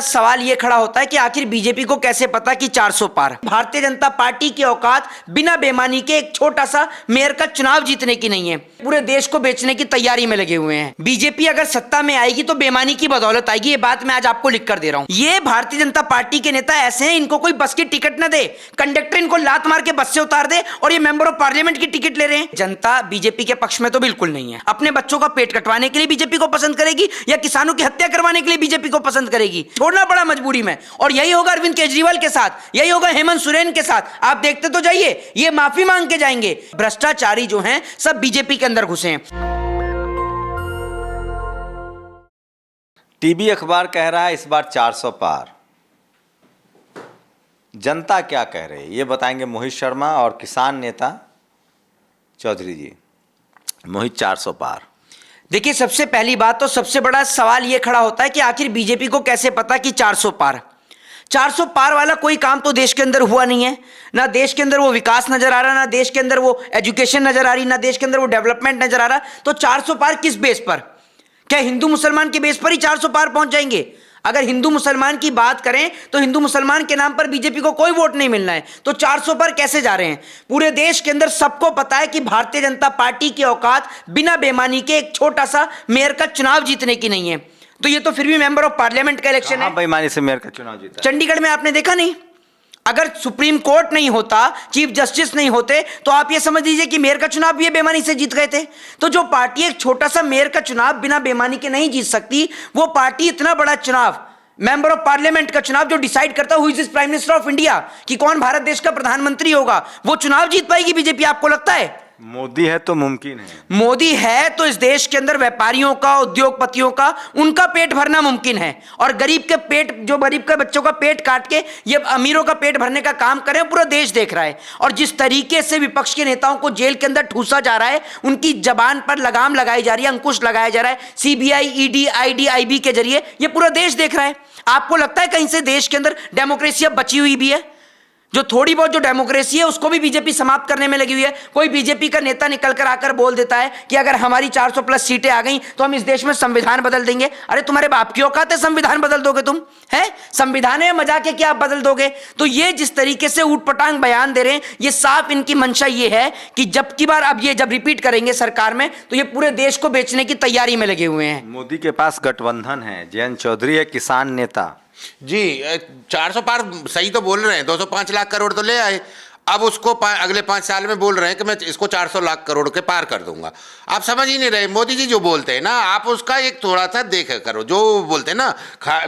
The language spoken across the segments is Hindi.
सवाल ये खड़ा होता है कि आखिर बीजेपी को कैसे पता कि 400 पार। भारतीय जनता पार्टी की औकात बिना बेईमानी के एक छोटा सा मेयर का चुनाव जीतने की नहीं है, पूरे देश को बेचने की तैयारी में लगे हुए हैं। बीजेपी अगर सत्ता में आएगी तो बेईमानी की बदौलत आएगी, ये बात मैं आज आपको लिख कर दे रहा हूं। ये भारतीय जनता पार्टी के नेता ऐसे हैं, इनको कोई बस की टिकट न दे, कंडक्टर इनको लात मार के बस से उतार दे और ये मेंबर ऑफ पार्लियामेंट की टिकट ले रहे हैं। जनता बीजेपी के पक्ष में तो बिल्कुल नहीं है। अपने बच्चों का पेट कटवाने के लिए बीजेपी को पसंद करेगी या किसानों की हत्या करवाने के लिए बीजेपी को पसंद करेगी, छोड़ना पड़ा मजबूरी में। और यही होगा अरविंद केजरीवाल के साथ, यही होगा हेमंत सोरेन के साथ। आप देखते तो जाइए, ये माफी मांग के जाएंगे। भ्रष्टाचारी जो हैं सब बीजेपी के अंदर घुसे हैं। टीबी अखबार कह रहा है इस बार 400 पार। जनता क्या कह रही है ये बताएंगे मोहित शर्मा और किसान नेता चौधरी जी। मोहित, 400 पार। देखिए, सबसे पहली बात तो सबसे बड़ा सवाल यह खड़ा होता है कि आखिर बीजेपी को कैसे पता कि 400 पार। 400 पार वाला कोई काम तो देश के अंदर हुआ नहीं है। ना देश के अंदर वो विकास नजर आ रहा, ना देश के अंदर वो एजुकेशन नजर आ रही, ना देश के अंदर वो डेवलपमेंट नजर आ रहा। तो 400 पार किस बेस पर? क्या हिंदू मुसलमान के बेस पर ही 400 पार पहुंच जाएंगे? अगर हिंदू मुसलमान की बात करें तो हिंदू मुसलमान के नाम पर बीजेपी को कोई वोट नहीं मिलना है, तो 400 पर कैसे जा रहे हैं? पूरे देश के अंदर सबको पता है कि भारतीय जनता पार्टी की औकात बिना बेईमानी के एक छोटा सा मेयर का चुनाव जीतने की नहीं है। तो ये तो फिर भी मेंबर ऑफ पार्लियामेंट का इलेक्शन है। बेईमानी से मेयर का चुनाव जीता चंडीगढ़ में आपने देखा नहीं? अगर सुप्रीम कोर्ट नहीं होता, चीफ जस्टिस नहीं होते, तो आप ये समझ लीजिए कि मेयर का चुनाव भी ये बेईमानी से जीत गए थे। तो जो पार्टी एक छोटा सा मेयर का चुनाव बिना बेईमानी के नहीं जीत सकती, वो पार्टी इतना बड़ा चुनाव, मेंबर ऑफ पार्लियामेंट का चुनाव जो डिसाइड करता है who is this prime minister of India, कि कौन भारत देश का प्रधानमंत्री होगा, वो चुनाव जीत पाएगी बीजेपी? आपको लगता है? मोदी है तो मुमकिन है। मोदी है तो इस देश के अंदर व्यापारियों का, उद्योगपतियों का, उनका पेट भरना मुमकिन है। और गरीब के पेट, जो गरीब के बच्चों का पेट काट के ये अमीरों का पेट भरने का काम करें, पूरा देश देख रहा है। और जिस तरीके से विपक्ष के नेताओं को जेल के अंदर ठूसा जा रहा है, उनकी जबान पर लगाम लगाई जा रही है, अंकुश लगाया जा रहा है सीबीआई, ईडी, आईडी, आईबी के जरिए, ये पूरा देश देख रहा है। आपको लगता है कहीं से देश के अंदर डेमोक्रेसी अब बची हुई भी है? जो थोड़ी बहुत जो डेमोक्रेसी है उसको भी बीजेपी समाप्त करने में लगी हुई है। कोई बीजेपी का नेता निकल कर आकर बोल देता है कि अगर हमारी 400 प्लस सीटें आ गई तो हम इस देश में संविधान बदल देंगे। अरे तुम्हारे बाप की औकात है संविधान बदल दोगे तुम? है संविधान में मजाक है कि आप बदल दोगे? तो ये जिस तरीके से ऊटपटांग बयान दे रहे हैं, ये साफ इनकी मंशा ये है कि जब की बार अब ये जब रिपीट करेंगे सरकार में तो ये पूरे देश को बेचने की तैयारी में लगे हुए हैं। मोदी के पास गठबंधन है। जयंत चौधरी है किसान नेता जी। 400 पार सही तो बोल रहे हैं, 205 लाख करोड़ तो ले आए। अब उसको अगले 5 साल में बोल रहे हैं कि मैं इसको 400 लाख करोड़ के पार कर दूंगा। आप समझ ही नहीं रहे। मोदी जी जो बोलते हैं ना, आप उसका एक थोड़ा सा देखा करो। जो बोलते हैं ना,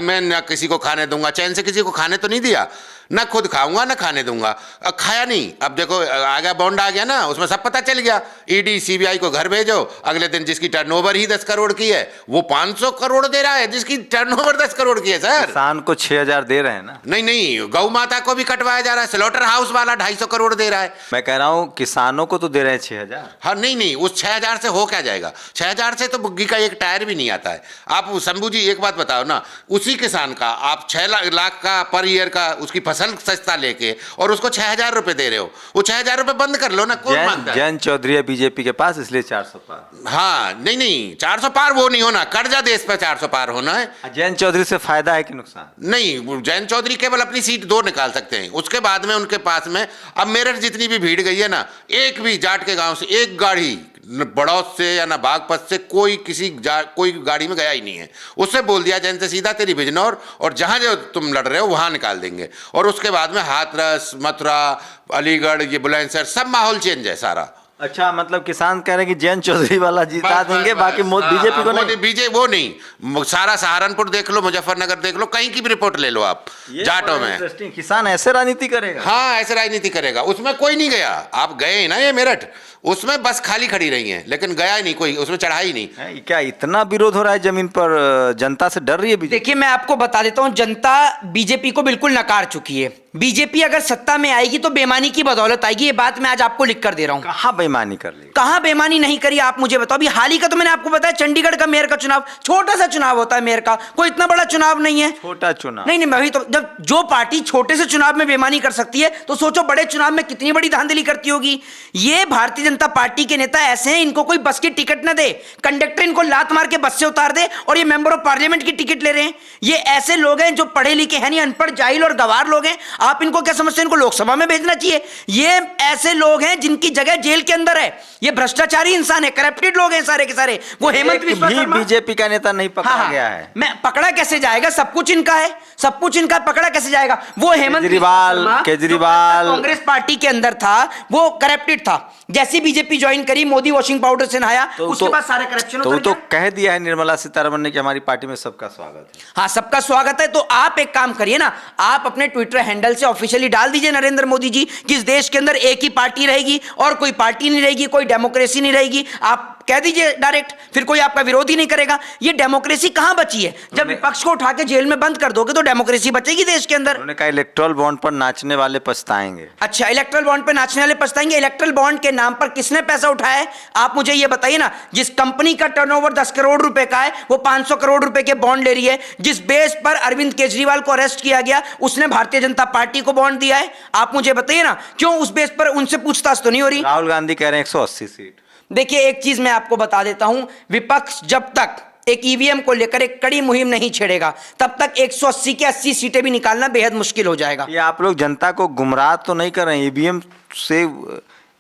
मैं ना किसी को खाने दूंगा, चैन से किसी को खाने तो नहीं दिया, ना खुद खाऊंगा ना खाने दूंगा। खाया नहीं। अब देखो आ गया, बॉन्ड आ गया ना, उसमें सब पता चल गया। ईडी सीबीआई को घर भेजो, अगले दिन जिसकी टर्नओवर ही 10 करोड़ की है वो 500 करोड़ दे रहा है, जिसकी टर्नओवर 10 करोड़ की है। सर किसान को 6000 दे रहे हैं ना? नहीं, गौ माता को भी कटवाया जा रहा है। स्लॉटर हाउस वाला 250 करोड़ दे रहा है। मैं कह रहा हूँ किसानों को तो दे रहे हैं 6000। हाँ नहीं, उस 6000 से हो क्या जाएगा? 6000 से तो बुग्गी का एक टायर भी नहीं आता है। आप शंभू जी एक बात बताओ ना, उसी किसान का आप 6 लाख का पर ईयर का उसकी फसल सस्ता लेके और उसको 6000 रुपए दे रहे हो, वो 6000 रुपए बंद कर लो ना। कौन मानता है? जयंत चौधरी है बीजेपी के पास, इसलिए 400 पार। हाँ नहीं, 400 पार वो नहीं होना, कर्जा देश पे 400 पार होना है। जयंत चौधरी से फायदा है कि नुकसान? नहीं, जयंत चौधरी केवल अपनी सीट 2 निकाल सकते हैं। उसके बाद में उनके पास में अब मेरठ जितनी भी भीड़ गई है ना, एक भी जाट के गांव से एक गाड़ी बड़ौद से या ना बागपत से कोई कोई गाड़ी में गया ही नहीं है। उससे बोल दिया जयंत से सीधा तेरी बिजनौर और जहां जो तुम लड़ रहे हो वहां निकाल देंगे। और उसके बाद में हाथरस, मथुरा, अलीगढ़, ये बुलंदशहर सब माहौल चेंज है सारा। अच्छा, मतलब किसान कह रहे हैं कि जयंत चौधरी वाला जीता देंगे, बाकी बीजेपी को नहीं। बीजेपी वो नहीं, सारा सहारनपुर देख लो, मुजफ्फरनगर देख लो, कहीं की भी रिपोर्ट ले लो आप जाटों में। किसान ऐसे राजनीति करेगा? हाँ ऐसे राजनीति करेगा। उसमें कोई नहीं गया। आप गए ना ये मेरठ, उसमें बस खाली खड़ी रही है, लेकिन गया ही नहीं कोई, उसमें चढ़ा ही नहीं है। क्या इतना विरोध हो रहा है जमीन पर? जनता से डर रही है? देखिए मैं आपको बता देता हूं, जनता बीजेपी को बिल्कुल नकार चुकी है। बीजेपी अगर सत्ता में आएगी तो बेईमानी की बदौलत आएगी, ये बात मैं आज आपको लिख कर दे रहा हूं। कहाँ बेईमानी कर ली? कहां बेईमानी नहीं करी आप मुझे बताओ। अभी हाल ही का तो मैंने आपको बताया, चंडीगढ़ का मेयर का चुनाव, छोटा सा चुनाव होता है मेयर का, कोई इतना बड़ा चुनाव नहीं है। छोटा चुनाव नहीं मैं वही तो, जब जो पार्टी छोटे से चुनाव में बेईमानी कर सकती है तो सोचो बड़े चुनाव में कितनी बड़ी धांधली करती होगी। ये भारतीय जनता पार्टी के नेता ऐसे हैं, इनको कोई बस की टिकट न दे, कंडक्टर इनको लात मार के बस से उतार दे और ये मेंबर ऑफ पार्लियामेंट की टिकट ले रहे हैं। ये ऐसे लोग हैं जो पढ़े लिखे हैं नहीं, अनपढ़ जाहिल और गवार लोग हैं। आप इनको क्या समझते हैं इनको लोकसभा में भेजना चाहिए? ये ऐसे लोग हैं जिनकी जगह जेल के अंदर है। ये भ्रष्टाचारी इंसान है, करप्टेड लोग हैं सारे के सारे। वो हेमंत बिस्वा शर्मा बीजेपी का नेता नहीं पकड़ा गया है। मैं पकड़ा कैसे जाएगा? सब कुछ इनका है, सब कुछ इनका, पकड़ा कैसे जाएगा? वो हेमंत केजरीवाल कांग्रेस पार्टी के अंदर था, वो करप्टेड था। जैसी बीजेपी ज्वाइन करी, मोदी वॉशिंग पाउडर से नहाया, उसके बाद सारे करप्शन तो कह दिया है निर्मला सीतारमण ने कि हमारी पार्टी में सबका स्वागत है। हाँ सबका स्वागत है। तो आप एक काम करिए ना, आप अपने ट्विटर हैंडल से ऑफिशियली डाल दीजिए नरेंद्र मोदी जी कि इस देश के अंदर एक ही पार्टी रहेगी और कोई पार्टी नहीं रहेगी, कोई डेमोक्रेसी नहीं रहेगी। आप कह दीजिए डायरेक्ट, फिर कोई आपका विरोध ही नहीं करेगा। ये डेमोक्रेसी कहां बची है? जब विपक्ष को उठा के जेल में बंद कर दोगे तो डेमोक्रेसी बचेगी देश के अंदर। उन्होंने कहा इलेक्ट्रल बॉन्ड पर नाचने वाले पछताएंगे। अच्छा, इलेक्ट्रल बॉन्ड पे नाचने वाले पछताएंगे। इलेक्ट्रल बॉन्ड के नाम पर किसने पैसा उठाया है? आप मुझे ये बताइए ना। जिस कंपनी का टर्नओवर 10 करोड़ रुपए का है, वो 500 करोड़ रुपए के बॉन्ड ले रही है। जिस बेस पर अरविंद केजरीवाल को अरेस्ट किया गया, उसने भारतीय जनता पार्टी को बॉन्ड दिया है। आप मुझे बताइए ना, क्यों उस बेस पर उनसे पूछताछ तो नहीं हो रही? राहुल गांधी कह रहे हैं 180 सीट। देखिए एक चीज मैं आपको बता देता हूं, विपक्ष जब तक एक ईवीएम को लेकर एक कड़ी मुहिम नहीं छेड़ेगा, तब तक 180 के 80 सीटें भी निकालना बेहद मुश्किल हो जाएगा। ये आप लोग जनता को गुमराह तो नहीं कर रहे हैं? ईवीएम से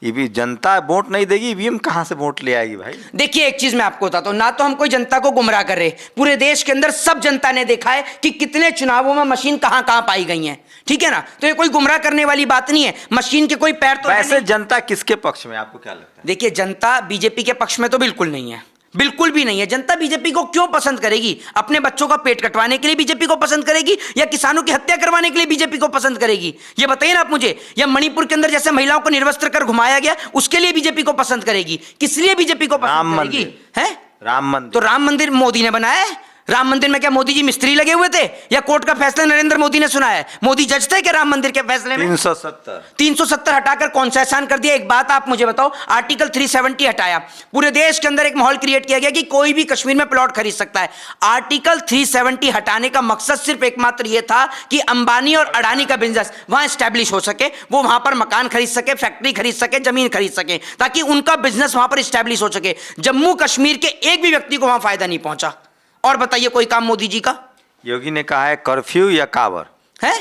जनता वोट नहीं देगी, ईवीएम कहां से वोट ले आएगी भाई? देखिए एक चीज मैं आपको बताता हूं, ना तो हम कोई जनता को गुमराह कर रहे, पूरे देश के अंदर सब जनता ने देखा है कि कितने चुनावों में मशीन कहां कहां पाई गई है, ठीक है ना? तो ये कोई गुमराह करने वाली बात नहीं है। मशीन के कोई पैर तो वैसे जनता किसके पक्ष में, आपको क्या लगता है? देखिए जनता बीजेपी के पक्ष में तो बिल्कुल नहीं है, बिल्कुल भी नहीं है। जनता बीजेपी को क्यों पसंद करेगी? अपने बच्चों का पेट कटवाने के लिए बीजेपी को पसंद करेगी या किसानों की हत्या करवाने के लिए बीजेपी को पसंद करेगी? ये बताइए ना आप मुझे। या मणिपुर के अंदर जैसे महिलाओं को निर्वस्त्र कर घुमाया गया, उसके लिए बीजेपी को पसंद करेगी? किस लिए बीजेपी को पसंद करेगी? है राम मंदिर। तो राम मंदिर मोदी ने बनाया है। राम मंदिर में क्या मोदी जी मिस्त्री लगे हुए थे या कोर्ट का फैसला नरेंद्र मोदी ने सुनाया है? मोदी जज थे क्या राम मंदिर के फैसले में? 370 हटाकर कौन सा एहसान कर दिया? एक बात आप मुझे बताओ, आर्टिकल 370 हटाया, पूरे देश के अंदर एक माहौल क्रिएट किया गया कि कोई भी कश्मीर में प्लॉट खरीद सकता है। आर्टिकल 370 हटाने का मकसद सिर्फ एकमात्र यह था कि अंबानी और अडानी का बिजनेस वहां स्टैब्लिश हो सके, वो वहां पर मकान खरीद सके, फैक्ट्री खरीद सके, जमीन खरीद सके, ताकि उनका बिजनेस वहां पर स्टैब्लिश हो सके। जम्मू कश्मीर के एक भी व्यक्ति को वहां फायदा नहीं पहुंचा। और बताइए कोई काम मोदी जी का? योगी ने कहा है कर्फ्यू या कावर है?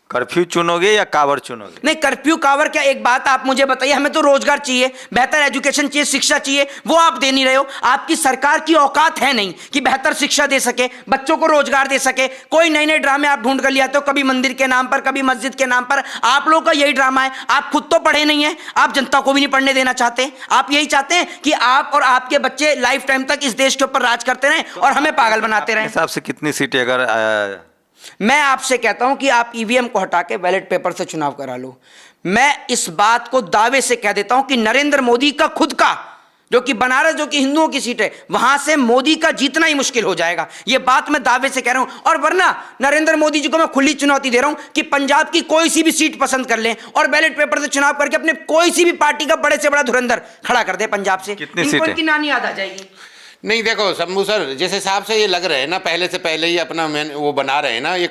कर्फ्यू चुनोगे या कावर चुनोगे? नहीं, कर्फ्यू कावर क्या, एक बात आप मुझे बताइए, हमें तो रोजगार चाहिए, बेहतर एजुकेशन चाहिए, शिक्षा चाहिए, वो आप दे नहीं रहे हो। आपकी सरकार की औकात है नहीं कि बेहतर शिक्षा दे सके, बच्चों को रोजगार दे सके। कोई नए नए ड्रामे आप ढूंढ कर ले आते हो, कभी मंदिर के नाम पर, कभी मस्जिद के नाम पर। आप लोगों का यही ड्रामा है। आप खुद तो पढ़े नहीं है, आप जनता को भी नहीं पढ़ने देना चाहते। आप यही चाहते हैं कि आप और आपके बच्चे लाइफ टाइम तक इस देश के ऊपर राज करते रहें और हमें पागल बनाते रहें। हिसाब से कितनी सीटें अगर मैं आपसे कहता हूं कि आप ईवीएम को हटा के बैलेट पेपर से चुनाव करा लो। मैं इस बात को दावे से कह देता हूं कि नरेंद्र मोदी का खुद का, जो कि बनारस, जो कि हिंदुओं की सीट है, वहां से मोदी का जीतना ही मुश्किल हो जाएगा। यह बात मैं दावे से कह रहा हूं। और वरना नरेंद्र मोदी जी को मैं खुली चुनौती दे रहा हूं कि पंजाब की कोई सी भी सीट पसंद कर लें और बैलेट पेपर से चुनाव करके अपने कोई सी भी पार्टी का बड़े से बड़ा धुरंधर खड़ा कर दे पंजाब से। कितनी सीटें? इनकी नानी याद आ जाएगी। नहीं देखो शंभू सर, जिस हिसाब से ये लग रहे हैं ना, पहले से पहले ही अपना वो बना रहे हैं ना, ये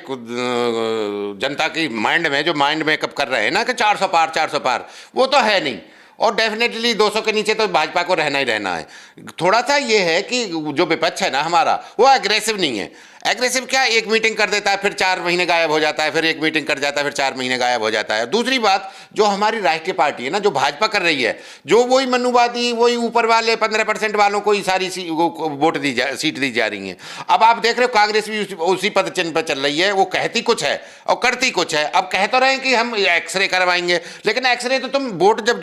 जनता की माइंड में जो माइंड मेकअप कर रहे हैं ना कि 400 पार 400 पार, वो तो है नहीं। और डेफिनेटली 200 के नीचे तो भाजपा को रहना ही रहना है। थोड़ा सा ये है कि जो विपक्ष है ना हमारा, वो एग्रेसिव नहीं है। एग्रेसिव क्या, एक मीटिंग कर देता है फिर 4 महीने गायब हो जाता है, फिर एक मीटिंग कर जाता है फिर 4 महीने गायब हो जाता है। दूसरी बात, जो हमारी राष्ट्रीय पार्टी है ना, जो भाजपा कर रही है, जो वही मनुवादी, वही ऊपर वाले 15% वालों को ही सारी वोट सीट दी जा रही है। अब आप देख रहे हो कांग्रेस भी उसी पद चिन्ह पर चल रही है। वो कहती कुछ है और करती कुछ है। अब कह तो रहे हैं कि हम एक्सरे करवाएंगे, लेकिन एक्सरे तो तुम वोट जब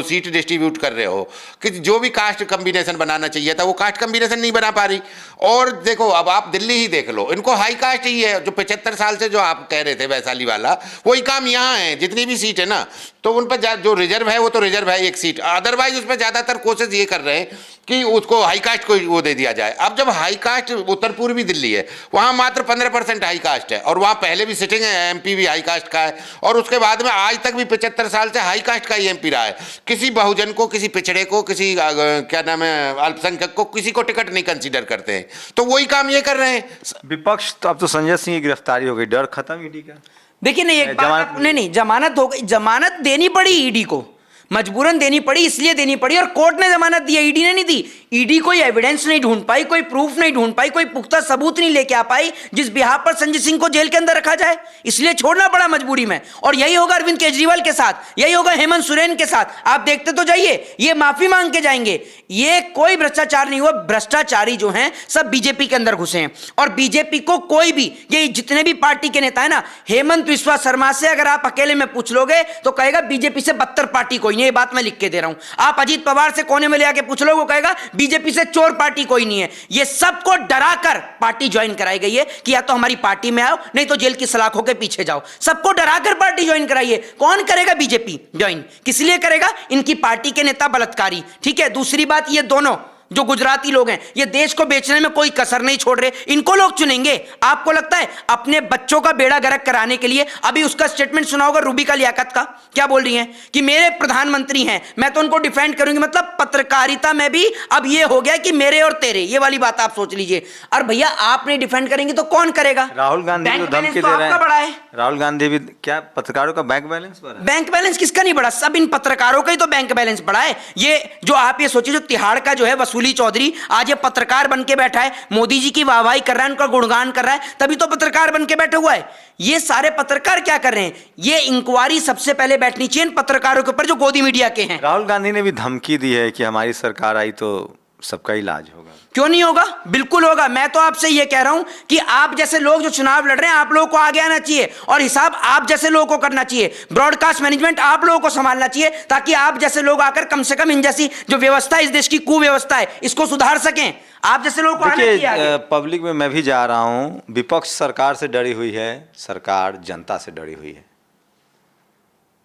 सीट डिस्ट्रीब्यूट कर रहे हो कि जो भी कास्ट कम्बिनेशन बनाना चाहिए था, वो कास्ट कम्बिनेशन नहीं बना पा रही। और देखो अब आप दिल्ली ही देख लो, इनको हाई कास्ट ही है। जो 75 साल से जो आप कह रहे थे वैशाली वाला, वही काम यहाँ है। जितनी भी सीट है ना, तो उन पर जो रिजर्व है वो तो रिजर्व है एक सीट, अदरवाइज उस पर ज़्यादातर कोशिश ये कर रहे हैं कि उसको हाई कास्ट को वो दे दिया जाए। अब जब हाई कास्ट उत्तर पूर्वी दिल्ली है, वहाँ मात्र 15% हाई कास्ट है, और वहाँ पहले भी सिटिंग है, एमपी भी हाई कास्ट का है, और उसके बाद में आज तक भी 75 साल से हाई कास्ट का ही एमपी रहा है। किसी बहुजन को, किसी पिछड़े को, किसी क्या नाम है अल्पसंख्यक को, किसी को टिकट नहीं कंसीडर करते हैं। तो वही काम ये कर रहे हैं विपक्ष। तो अब तो संजय सिंह की गिरफ्तारी हो गई, डर खत्म ईडी का। देखिए नहीं, एक बात नहीं, जमानत हो गई, जमानत देनी पड़ी ईडी को, मजबूरन देनी पड़ी, इसलिए देनी पड़ी, और कोर्ट ने जमानत दी, ईडी ने नहीं दी। ईडी कोई एविडेंस नहीं ढूंढ पाई, कोई प्रूफ नहीं ढूंढ पाई, कोई पुख्ता सबूत नहीं लेके आ पाई जिस बिहार पर संजय सिंह को जेल के अंदर रखा जाए, इसलिए छोड़ना पड़ा मजबूरी में। और यही होगा अरविंद केजरीवाल के साथ, यही होगा हेमंत सोरेन के साथ। आप देखते तो जाइए, ये माफी मांग के जाएंगे। ये कोई भ्रष्टाचार नहीं हुआ, भ्रष्टाचारी जो हैं सब बीजेपी के अंदर घुसे हैं। और बीजेपी को कोई भी, ये जितने भी पार्टी के नेता है ना, हेमंत विश्वा शर्मा से अगर आप अकेले में पूछ लोगे तो कहेगा बीजेपी से बदतर पार्टी कोई नहीं है। ये बात मैं लिख के दे रहा हूं। आप अजीत पवार से कोने में ले आके पूछ लो, वो कहेगा बीजेपी से चोर पार्टी कोई नहीं है। ये सबको डराकर पार्टी ज्वाइन कराई गई है कि या तो हमारी पार्टी में आओ, नहीं तो जेल की सलाखों के पीछे जाओ। सबको डराकर पार्टी ज्वाइन कराइए। कौन करेगा बीजेपी ज्वाइन? किस लिए करेगा? इनकी पार्टी के नेता बलात्कारी। ठीक है, दूसरी बात, ये दोनों जो गुजराती लोग हैं, ये देश को बेचने में कोई कसर नहीं छोड़ रहे, इनको लोग चुनेंगे। आपको लगता है अपने बच्चों का बेड़ा गर्क कराने के लिए? अभी उसका स्टेटमेंट सुना होगा रूबिका लियाकत का, क्या बोल रही हैं कि मेरे प्रधानमंत्री हैं, मैं तो उनको डिफेंड करूंगी। मतलब पत्रकारिता में भी अब ये हो गया कि मेरे और तेरे, ये वाली बात आप सोच लीजिए। और भैया आप नहीं डिफेंड करेंगे तो कौन करेगा? राहुल गांधी को धमकी दे रहे हैं। राहुल गांधी भी क्या पत्रकारों का बैंक बैलेंस बढ़ा? बैंक बैलेंस किसका नहीं बढ़ा? सब इन पत्रकारों का ही तो बैंक बैलेंस बढ़ा है। ये जो आप ये सोचिए, जो तिहाड़ का जो है वसूली चौधरी, आज ये पत्रकार बन के बैठा है, मोदी जी की वाहवाही कर रहा है, उनका गुणगान कर रहा है, तभी तो पत्रकार बन के बैठा हुआ है। ये सारे पत्रकार क्या कर रहे हैं? ये इंक्वायरी सबसे पहले बैठनी चाहिए इन पत्रकारों के ऊपर जो गोदी मीडिया के हैं। राहुल गांधी ने भी धमकी दी है कि हमारी सरकार आई तो सबका इलाज होगा। क्यों नहीं होगा? बिल्कुल होगा। मैं तो आपसे ये कह रहा हूं कि आप जैसे लोग जो चुनाव लड़ रहे हैं, आप लोगों को आगे आना चाहिए और हिसाब आप जैसे लोगों को करना चाहिए। ब्रॉडकास्ट मैनेजमेंट आप लोगों को संभालना चाहिए, ताकि आप जैसे लोग आकर कम से कम इन जैसी जो व्यवस्था है, इस देश की कुव्यवस्था है, इसको सुधार सकें। आप जैसे लोगों को आना चाहिए आगे। पब्लिक में मैं भी जा रहा हूं, विपक्ष सरकार से डरी हुई है, सरकार जनता से डरी हुई है।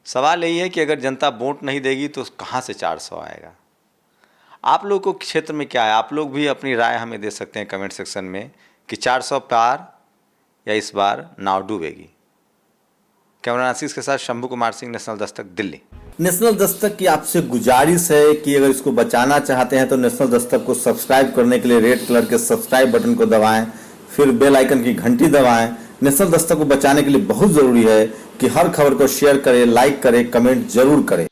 सवाल यही है कि अगर जनता वोट नहीं देगी तो कहां से 400 आएगा? आप लोगों को क्षेत्र में क्या है? आप लोग भी अपनी राय हमें दे सकते हैं कमेंट सेक्शन में कि 400 पार या इस बार नाव डूबेगी। कैमरा आशीष के साथ शंभू कुमार सिंह, नेशनल दस्तक, दिल्ली। नेशनल दस्तक की आपसे गुजारिश है कि अगर इसको बचाना चाहते हैं तो नेशनल दस्तक को सब्सक्राइब करने के लिए रेड कलर के सब्सक्राइब बटन को दबाएं, फिर बेल आइकन की घंटी दबाएं। नेशनल दस्तक को बचाने के लिए बहुत जरूरी है कि हर खबर को शेयर करें, लाइक करें, कमेंट जरूर करें।